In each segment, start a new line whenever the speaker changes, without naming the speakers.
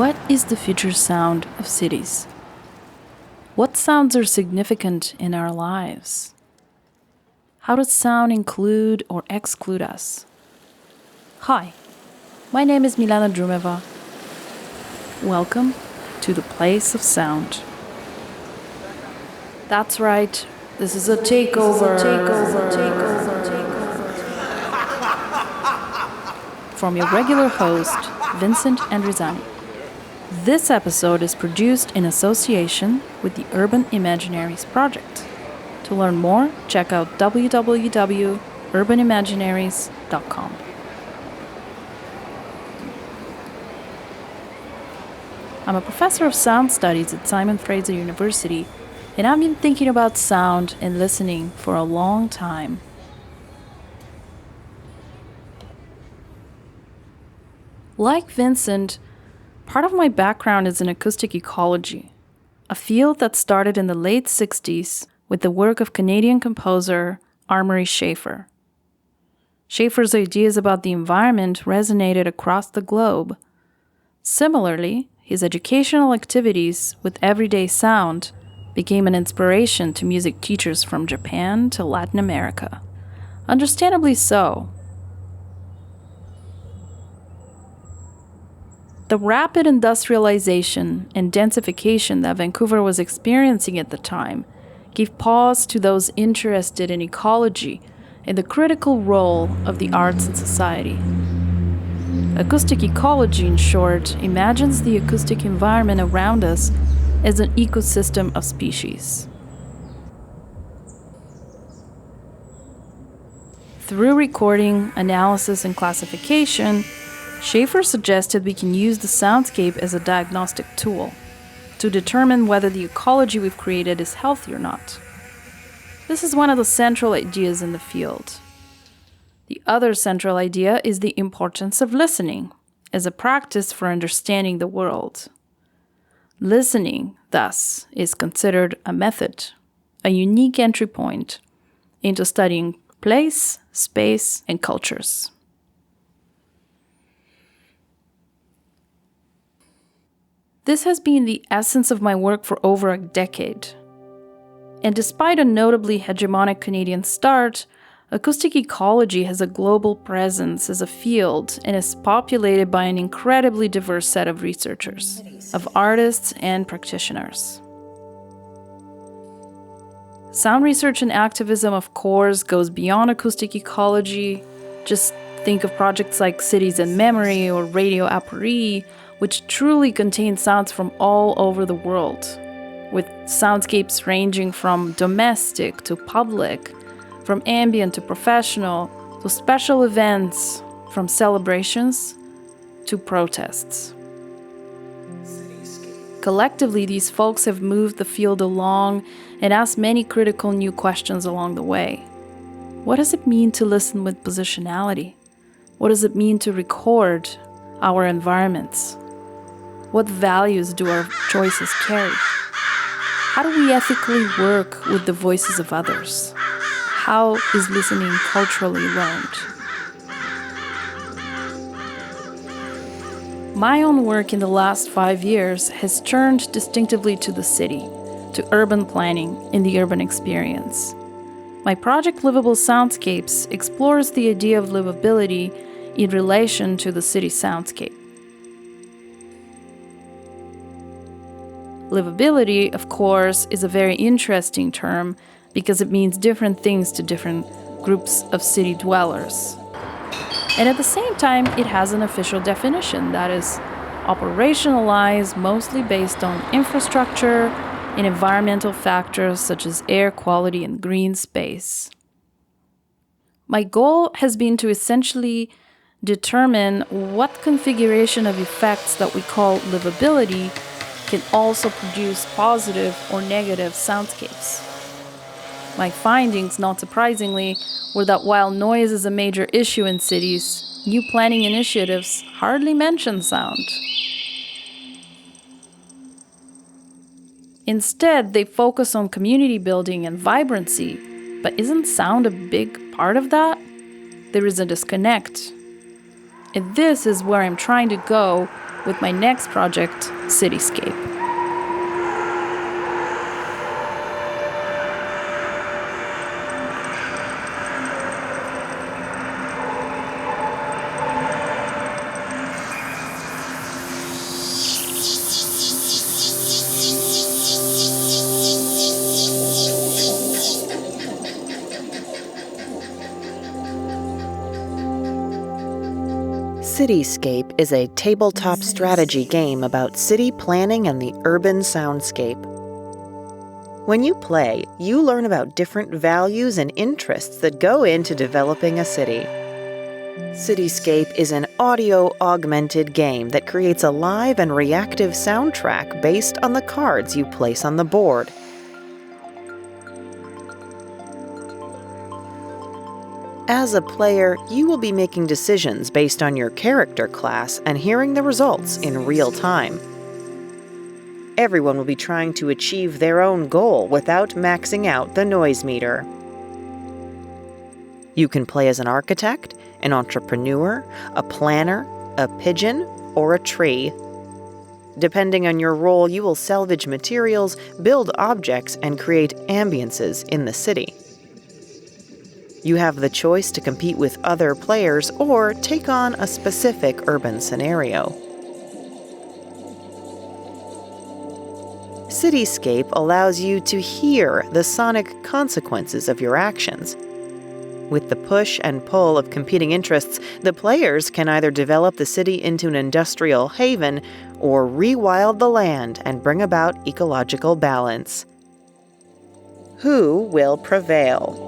What is the future sound of cities? What sounds are significant in our lives? How does sound include or exclude us? Hi, my name is Milena Droumeva. Welcome to the place of sound. That's right, this is a takeover. From your regular host, Vincent Andrisani. This episode is produced in association with the Urban Imaginaries project. To learn more, check out www.urbanimaginaries.com. I'm a professor of sound studies at Simon Fraser University, and I've been thinking about sound and listening for a long time. Like Vincent, part of my background is in acoustic ecology, a field that started in the late 60s with the work of Canadian composer Amory Schafer. Schafer's ideas about the environment resonated across the globe. Similarly, his educational activities with everyday sound became an inspiration to music teachers from Japan to Latin America. Understandably so. The rapid industrialization and densification that Vancouver was experiencing at the time gave pause to those interested in ecology and the critical role of the arts in society. Acoustic ecology, in short, imagines the acoustic environment around us as an ecosystem of species. Through recording, analysis, and classification, Schafer suggested we can use the soundscape as a diagnostic tool to determine whether the ecology we've created is healthy or not. This is one of the central ideas in the field. The other central idea is the importance of listening as a practice for understanding the world. Listening, thus, is considered a method, a unique entry point into studying place, space, and cultures. This has been the essence of my work for over a decade. And despite a notably hegemonic Canadian start, acoustic ecology has a global presence as a field and is populated by an incredibly diverse set of researchers, of artists and practitioners. Sound research and activism, of course, goes beyond acoustic ecology. Just think of projects like Cities in Memory or Radio à Paris, which truly contain sounds from all over the world, with soundscapes ranging from domestic to public, from ambient to professional, to special events, from celebrations to protests. Collectively, these folks have moved the field along and asked many critical new questions along the way. What does it mean to listen with positionality? What does it mean to record our environments? What values do our choices carry? How do we ethically work with the voices of others? How is listening culturally learned? My own work in the last 5 years has turned distinctively to the city, to urban planning in the urban experience. My project Livable Soundscapes explores the idea of livability in relation to the city soundscape. Livability, of course, is a very interesting term because it means different things to different groups of city dwellers. And at the same time, it has an official definition that is operationalized mostly based on infrastructure and environmental factors such as air quality and green space. My goal has been to essentially determine what configuration of effects that we call livability can also produce positive or negative soundscapes. My findings, not surprisingly, were that while noise is a major issue in cities, new planning initiatives hardly mention sound. Instead, they focus on community building and vibrancy, but isn't sound a big part of that? There is a disconnect. And this is where I'm trying to go with my next project, Cityscape.
Cityscape is a tabletop strategy game about city planning and the urban soundscape. When you play, you learn about different values and interests that go into developing a city. Cityscape is an audio-augmented game that creates a live and reactive soundtrack based on the cards you place on the board. As a player, you will be making decisions based on your character class and hearing the results in real time. Everyone will be trying to achieve their own goal without maxing out the noise meter. You can play as an architect, an entrepreneur, a planner, a pigeon, or a tree. Depending on your role, you will salvage materials, build objects, and create ambiances in the city. You have the choice to compete with other players or take on a specific urban scenario. Cityscape allows you to hear the sonic consequences of your actions. With the push and pull of competing interests, the players can either develop the city into an industrial haven or rewild the land and bring about ecological balance. Who will prevail?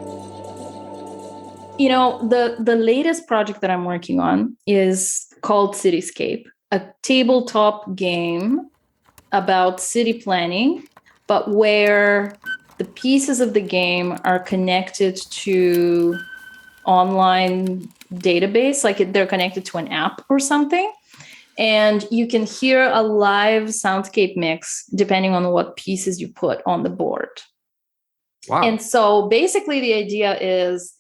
You know, the latest project that I'm working on is called Cityscape, a tabletop game about city planning, but where the pieces of the game are connected to online database, like they're connected to an app or something. And you can hear a live soundscape mix depending on what pieces you put on the board.
Wow.
And so basically the idea is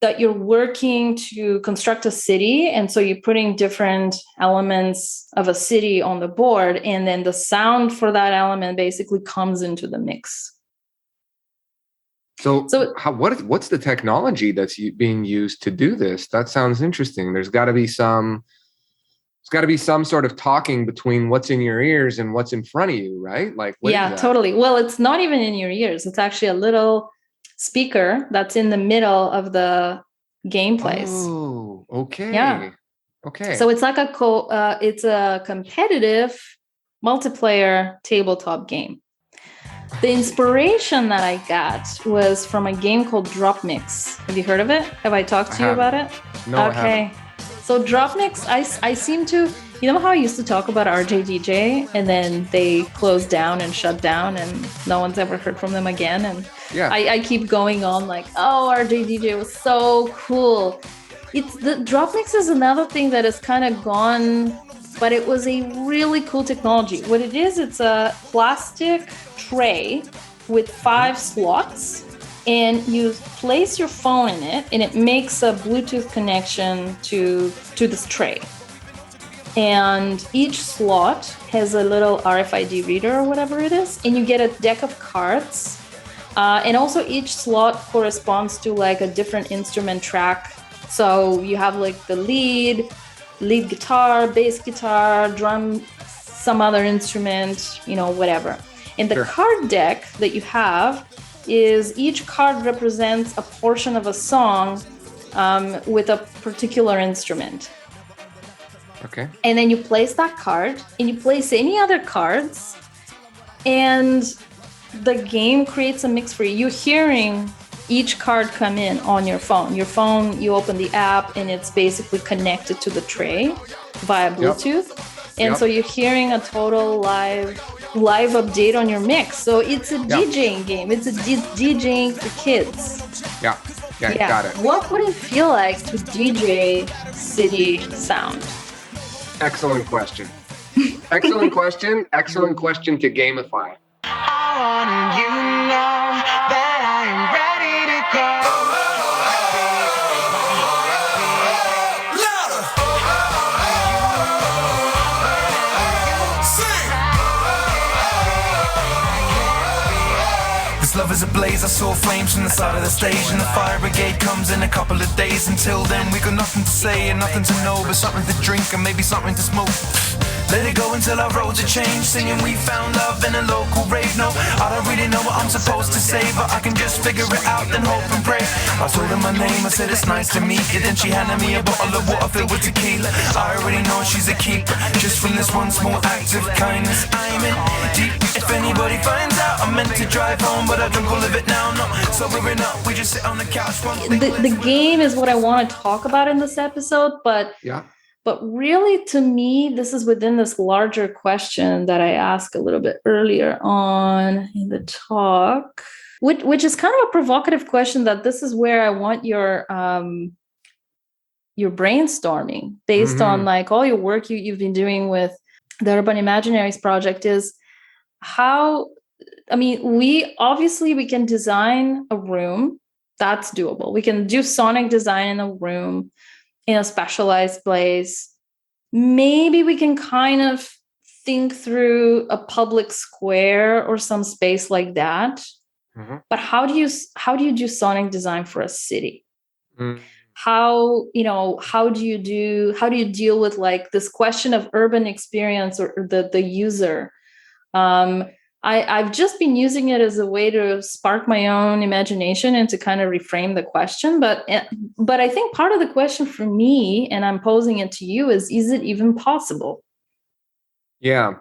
that you're working to construct a city. And so you're putting different elements of a city on the board. And then the sound for that element basically comes into the mix.
So what's the technology that's being used to do this? That sounds interesting. There's got to be some sort of talking between what's in your ears and what's in front of you, right? Like,
yeah, totally. Well, it's not even in your ears. It's actually a little speaker that's in the middle of the game place.
Oh, okay.
Yeah.
Okay.
So it's like it's a competitive multiplayer tabletop game. The inspiration that I got was from a game called Dropmix. Have you heard of it? Have I talked to you about it?
No,
okay.
I haven't.
So Dropmix, I seem to, you know how I used to talk about RJDJ and then they closed down and shut down and no one's ever heard from them again. And
yeah.
I keep going on like, oh, RJDJ was so cool. The Dropmix is another thing that has kind of gone, but it was a really cool technology. What it is, it's a plastic tray with 5 slots. And you place your phone in it, and it makes a Bluetooth connection to this tray. And each slot has a little RFID reader or whatever it is, and you get a deck of cards. And also each slot corresponds to like a different instrument track. So you have like the lead guitar, bass guitar, drum, some other instrument, whatever. And the card deck that you have is each card represents a portion of a song with a particular instrument.
Okay.
And then you place that card and you place any other cards and the game creates a mix for you. You're hearing each card come in on your phone. Your phone, you open the app and it's basically connected to the tray via Bluetooth. Yep. And so you're hearing a total live update on your mix. So it's a DJing game. It's a DJing for kids.
Yeah, got it.
What would it feel like to DJ city sound?
Excellent question. Excellent question. Excellent question to gamify.
I want you to know that I am ready to go.
love is ablaze. I saw flames from the side of the stage, and the fire brigade comes in a couple of days. Until then, we got nothing to say and nothing to know, but something to drink and maybe something to smoke. Let it go until our roads are changed, singing we found love in a local rave. No, I don't really know what I'm supposed to say, but I can just figure it out, then hope and pray. I told her my name, I said it's nice to meet you. Then she handed me a bottle of water filled with tequila. I already know she's a keeper, just from this one small act of kindness. I'm in deep. If anybody finds out, I meant to drive home, but I drunk all of it now. No, sobering up, we just sit on the couch.
The game is what I want to talk about in this episode, but
Yeah.
But really, to me, this is within this larger question that I asked a little bit earlier on in the talk, which is kind of a provocative question. That this is where I want your brainstorming based on like all your work you've been doing with the Urban Imaginaries project. Is how, I mean, we can design a room. That's doable. We can do sonic design in a room, in a specialized place. Maybe we can kind of think through a public square or some space like that. But how do you do sonic design for a city? How do you deal with like this question of urban experience or the user? I've just been using it as a way to spark my own imagination and to kind of reframe the question. But I think part of the question for me, and I'm posing it to you, is it even possible?
Yeah.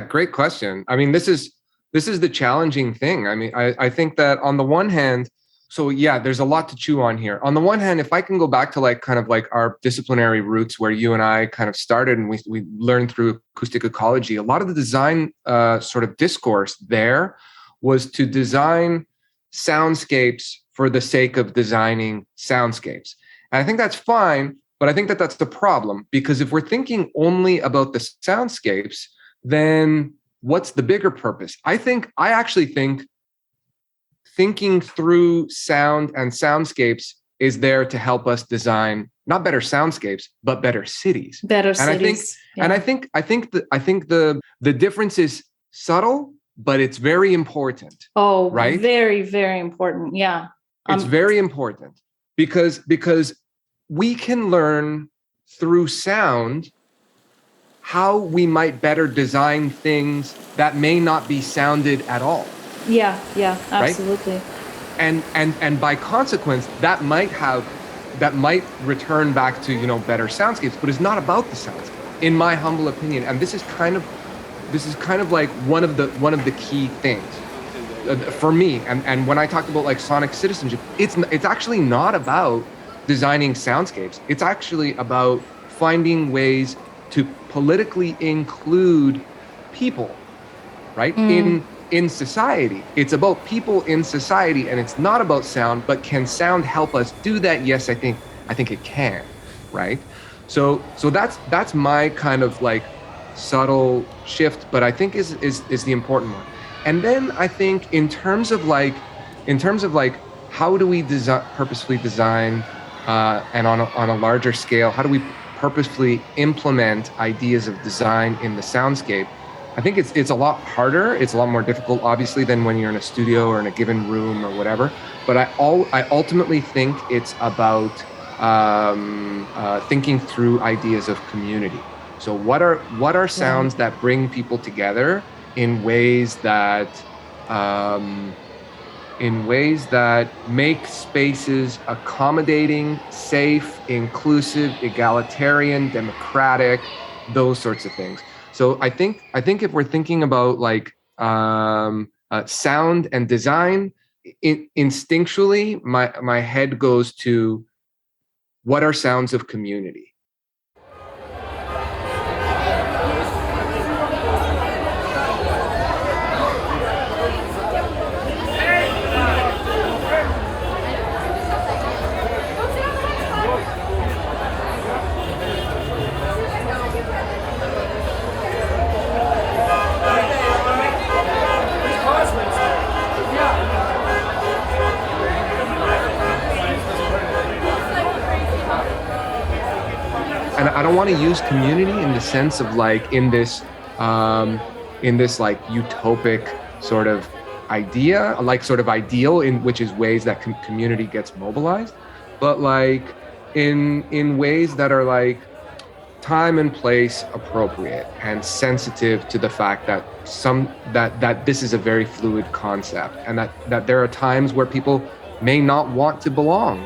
Great question. I mean, this is the challenging thing. I mean, I think that on the one hand, so yeah, there's a lot to chew on here. On the one hand, if I can go back to like kind of like our disciplinary roots where you and I kind of started and we learned through acoustic ecology, a lot of the design sort of discourse there was to design soundscapes for the sake of designing soundscapes. And I think that's fine, but I think that that's the problem, because if we're thinking only about the soundscapes, then what's the bigger purpose? I actually think thinking through sound and soundscapes is there to help us design not better soundscapes, but better cities. And I think the difference is subtle, but it's very important.
Oh,
right?
Very, very important. Yeah.
It's very important because we can learn through sound how we might better design things that may not be sounded at all.
Yeah, absolutely.
Right? And by consequence, that might return back to, better soundscapes, but it's not about the soundscape, in my humble opinion. And this is kind of like one of the key things for me. And when I talked about like sonic citizenship, it's actually not about designing soundscapes. It's actually about finding ways to politically include people, right? In society. It's about people in society, and it's not about sound, but can sound help us do that? Yes, I think it can, right? So that's my kind of like subtle shift, but I think is the important one. And then I think in terms of like how do we purposefully design and on a larger scale, how do we purposefully implement ideas of design in the soundscape? I think it's a lot harder. It's a lot more difficult, obviously, than when you're in a studio or in a given room or whatever. But I ultimately think it's about thinking through ideas of community. So what are sounds that bring people together in ways that make spaces accommodating, safe, inclusive, egalitarian, democratic, those sorts of things. So I think if we're thinking about like sound and design, instinctually, my head goes to what are sounds of community? And I don't want to use community in the sense of like in this like utopic sort of idea, like sort of ideal, in which is ways that community gets mobilized, but like in ways that are like time and place appropriate and sensitive to the fact that that this is a very fluid concept, and that there are times where people may not want to belong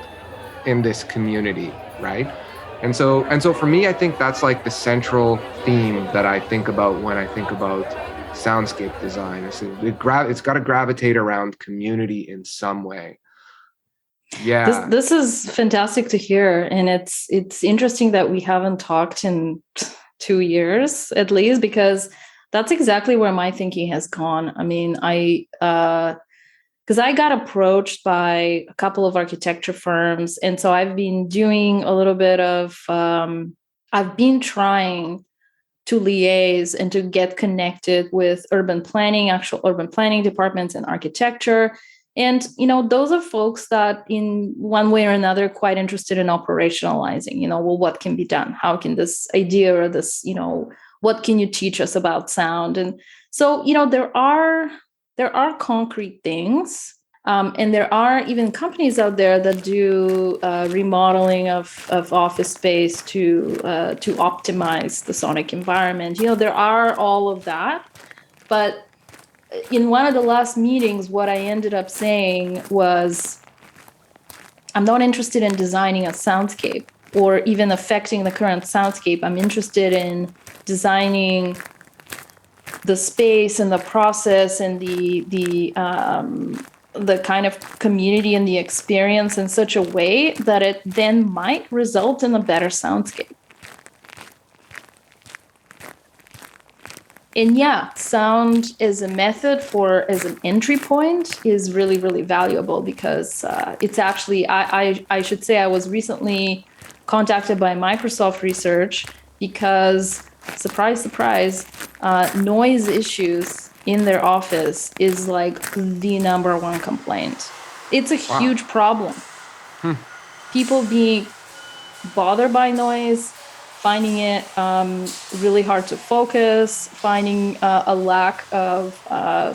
in this community, right? And so for me, I think that's like the central theme that I think about when I think about soundscape design. It's got to gravitate around community in some way. Yeah.
This is fantastic to hear, and it's interesting that we haven't talked in 2 years at least, because that's exactly where my thinking has gone. I mean, because I got approached by a couple of architecture firms, and so I've been doing a little bit of I've been trying to liaise and to get connected with actual urban planning departments and architecture. And, those are folks that in one way or another are quite interested in operationalizing, well, what can be done? How can this idea or this, what can you teach us about sound? And so, there are concrete things. And there are even companies out there that do remodeling of office space to optimize the sonic environment. There are all of that. But in one of the last meetings, what I ended up saying was, I'm not interested in designing a soundscape or even affecting the current soundscape. I'm interested in designing the space and the process and the kind of community and the experience in such a way that it then might result in a better soundscape. And yeah, sound as a method as an entry point is really, really valuable, because it's actually, I should say, I was recently contacted by Microsoft Research because, surprise, surprise, noise issues in their office is like the number one complaint. It's a huge problem. People being bothered by noise, finding it really hard to focus, finding a lack of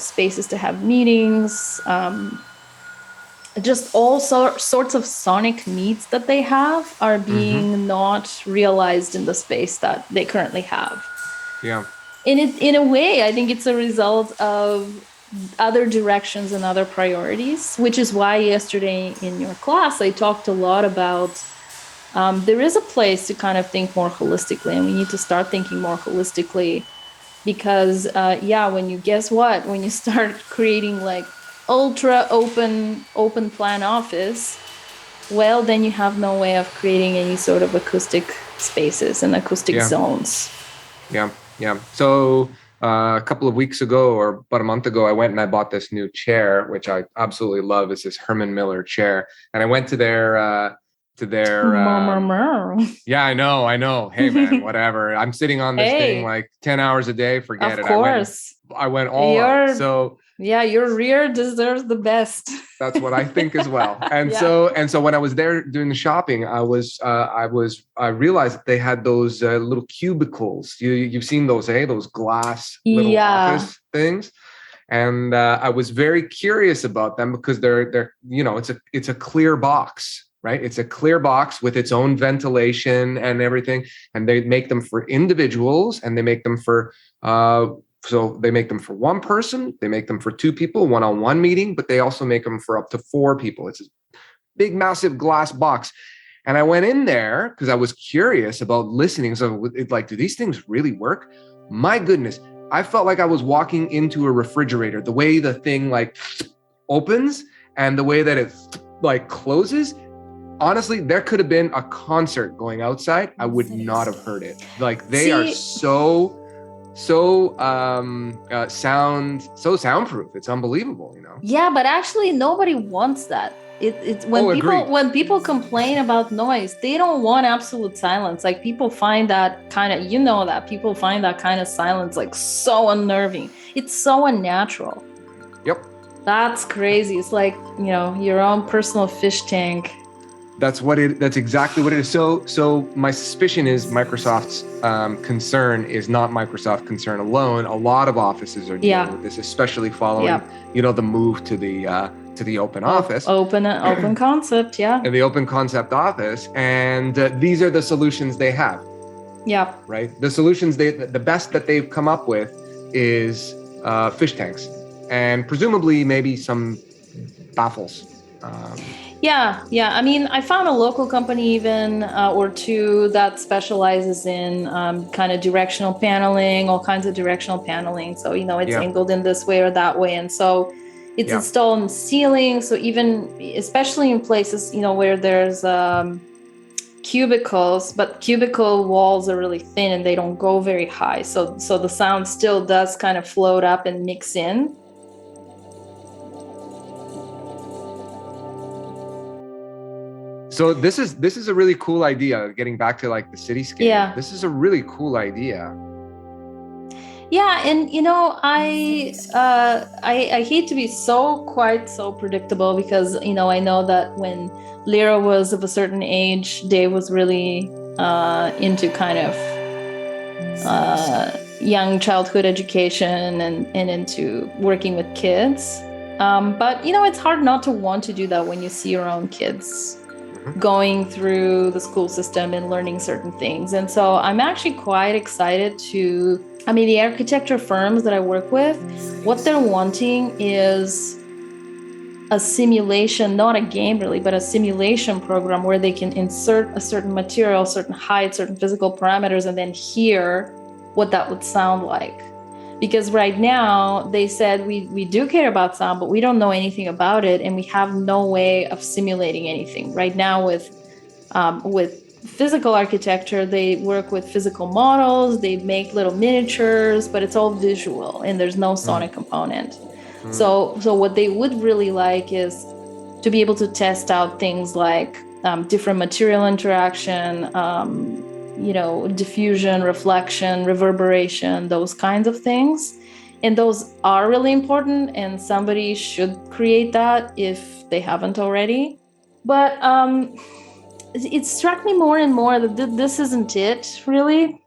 spaces to have meetings, just all sorts of sonic needs that they have are being not realized in the space that they currently have.
Yeah.
In a way, I think it's a result of other directions and other priorities, which is why yesterday in your class, I talked a lot about there is a place to kind of think more holistically, and we need to start thinking more holistically, because when you start creating like ultra open plan office, well, then you have no way of creating any sort of acoustic spaces and acoustic zones.
Yeah. So a couple of weeks ago, or about a month ago, I went and I bought this new chair, which I absolutely love. It's this Herman Miller chair, and I went to their yeah, I know. Hey man, whatever. I'm sitting on this thing like 10 hours a day. Forget it.
Of course.
I went all out. So
yeah, your rear deserves the best.
That's what I think as well. And so when I was there doing the shopping, I realized that they had those little cubicles. You've seen those, those glass little office things. And I was very curious about them because they're it's a clear box. Right. It's a clear box with its own ventilation and everything. And they make them for individuals, and they make them for they make them for one person. They make them for two people, one-on-one meeting, but they also make them for up to 4 people. It's a big, massive glass box. And I went in there because I was curious about listening. So it's like, do these things really work? My goodness. I felt like I was walking into a refrigerator, the way the thing like opens and the way that it like closes. Honestly, there could have been a concert going outside. I would not have heard it. Like they are so soundproof. It's unbelievable,
Yeah, but actually nobody wants that. It's when people complain about noise, they don't want absolute silence. Like people find that kind of silence like so unnerving. It's so unnatural.
Yep.
That's crazy. It's like, your own personal fish tank.
That's exactly what it is. So my suspicion is Microsoft's concern is not Microsoft concern alone. A lot of offices are dealing with this, especially following, the move to the open office,
open concept,
and the open concept office. And these are the solutions they have.
Yeah.
Right. The solutions the best that they've come up with is fish tanks, and presumably maybe some baffles.
Yeah. I mean, I found a local company even or two that specializes in kind of directional paneling, all kinds of directional paneling. So, it's angled in this way or that way. And so it's installed in ceiling. So even, especially in places, where there's cubicles, but cubicle walls are really thin and they don't go very high. So the sound still does kind of float up and mix in.
So this is a really cool idea, getting back to like the cityscape.
Yeah.
This is a really cool idea.
Yeah, and I hate to be so predictable because I know that when Lyra was of a certain age, Dave was really into kind of young childhood education and into working with kids. But it's hard not to want to do that when you see your own kids going through the school system and learning certain things. And so I'm actually quite excited the architecture firms that I work with, what they're wanting is a simulation, not a game really, but a simulation program where they can insert a certain material, certain height, certain physical parameters, and then hear what that would sound like. Because right now they said we do care about sound, but we don't know anything about it, and we have no way of simulating anything. Right now with physical architecture, they work with physical models, they make little miniatures, but it's all visual and there's no sonic component. So what they would really like is to be able to test out things like different material interaction, diffusion, reflection, reverberation, those kinds of things. And those are really important, and somebody should create that if they haven't already. But it struck me more and more that this isn't it, really.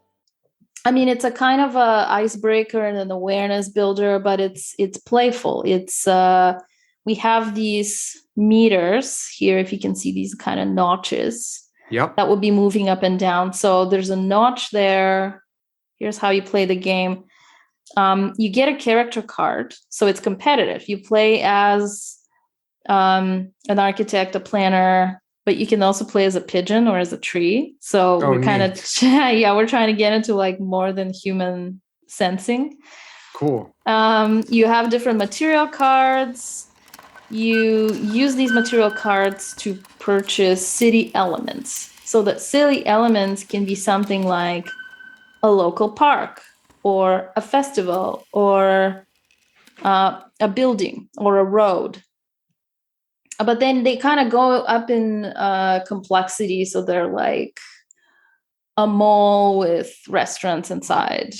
I mean, it's a kind of a icebreaker and an awareness builder, but it's playful. It's we have these meters here, if you can see these kind of notches.
Yep.
That would be moving up and down. So there's a notch there. Here's how you play the game. You get a character card, so it's competitive. You play as an architect, a planner, but you can also play as a pigeon or as a tree. So we're kind of, we're trying to get into like more than human sensing.
Cool.
You have different material cards. You use these material cards to purchase city elements. So that city elements can be something like a local park or a festival or a building or a road. But then they kind of go up in complexity. So they're like a mall with restaurants inside.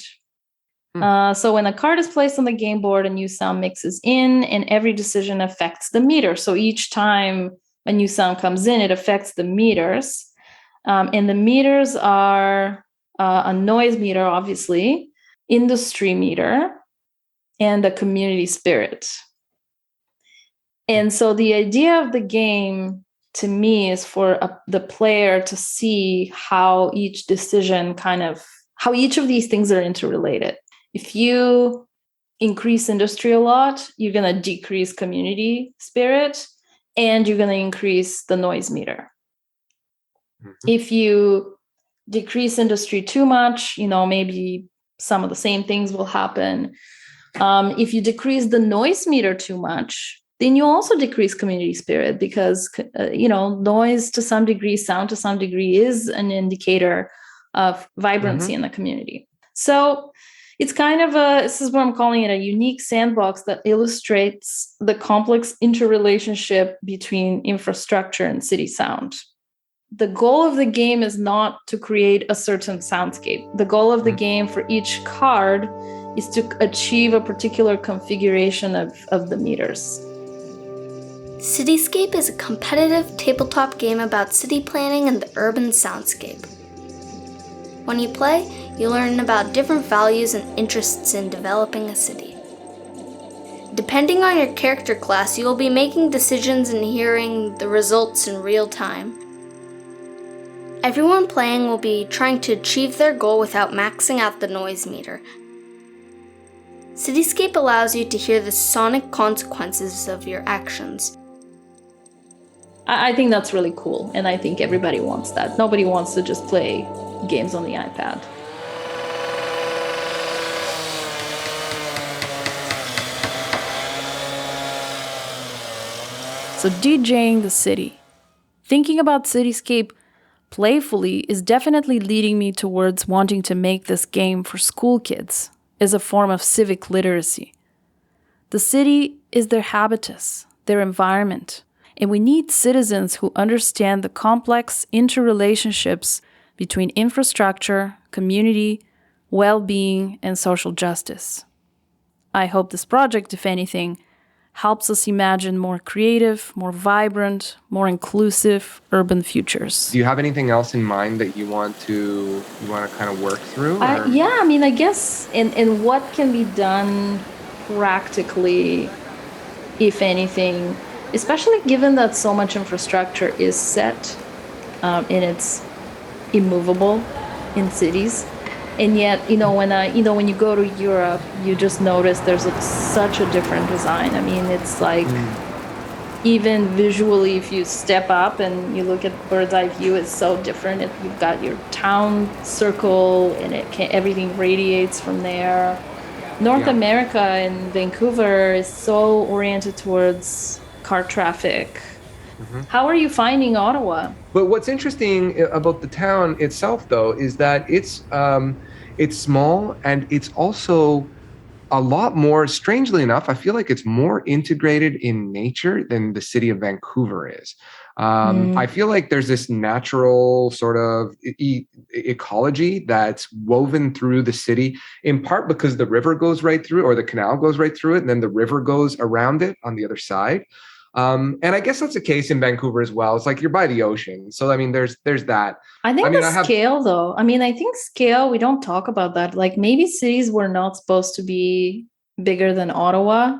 So when a card is placed on the game board, a new sound mixes in, and every decision affects the meter. So each time a new sound comes in, it affects the meters. And the meters are a noise meter, obviously, industry meter, and a community spirit. And so the idea of the game, to me, is for the player to see how each decision how each of these things are interrelated. If you increase industry a lot, you're going to decrease community spirit, and you're going to increase the noise meter. If you decrease industry too much, maybe some of the same things will happen. If you decrease the noise meter too much, then you also decrease community spirit because, noise to some degree, sound to some degree is an indicator of vibrancy in the community. So it's kind of this is what I'm calling it, a unique sandbox that illustrates the complex interrelationship between infrastructure and city sound. The goal of the game is not to create a certain soundscape. The goal of the game for each card is to achieve a particular configuration of the meters.
Cityscape is a competitive tabletop game about city planning and the urban soundscape. When you play, you learn about different values and interests in developing a city. Depending on your character class, you will be making decisions and hearing the results in real time. Everyone playing will be trying to achieve their goal without maxing out the noise meter. Cityscape allows you to hear the sonic consequences of your actions.
I think that's really cool, and I think everybody wants that. Nobody wants to just play games on the iPad. So DJing the city. Thinking about Cityscape playfully is definitely leading me towards wanting to make this game for school kids as a form of civic literacy. The city is their habitus, their environment, and we need citizens who understand the complex interrelationships between infrastructure, community, well-being, and social justice. I hope this project, if anything, helps us imagine more creative, more vibrant, more inclusive urban futures.
Do you have anything else in mind that you want to kind of work through?
I guess in what can be done practically, if anything, especially given that so much infrastructure is set and it's immovable in cities. And yet, when you go to Europe, you just notice there's such a different design. I mean, it's like even visually, if you step up and you look at bird's eye view, it's so different. You've got your town circle, and everything radiates from there. North America and Vancouver is so oriented towards car traffic. How are you finding Ottawa?
But what's interesting about the town itself, though, is that it's small, and it's also a lot more, strangely enough, I feel like it's more integrated in nature than the city of Vancouver is. I feel like there's this natural sort of ecology that's woven through the city, in part because the river goes right through, or the canal goes right through it, and then the river goes around it on the other side. And I guess that's the case in Vancouver as well. It's like you're by the ocean. So, I mean, there's that.
I think scale, though. I mean, I think scale, we don't talk about that. Like, maybe cities were not supposed to be bigger than Ottawa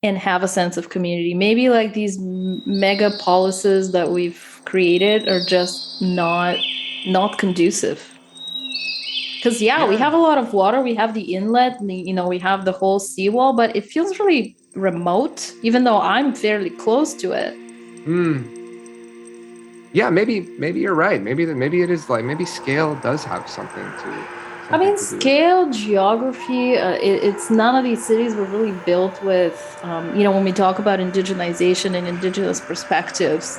and have a sense of community. Maybe like these mega policies that we've created are just not conducive. Because, we have a lot of water. We have the inlet, we have the whole seawall, but it feels really remote, even though I'm fairly close to it.
Yeah, maybe you're right. Maybe it is like, maybe scale does have something to
scale, geography, it's none of these cities were really built with, when we talk about indigenization and indigenous perspectives,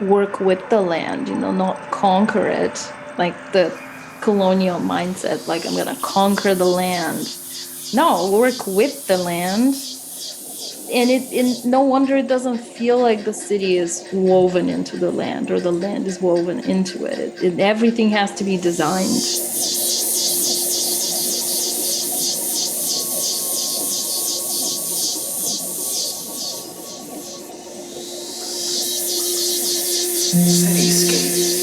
work with the land, not conquer it, like the colonial mindset, like I'm gonna conquer the land. No, work with the land. And no wonder it doesn't feel like the city is woven into the land, or the land is woven into it. Everything has to be designed.
Cityscape.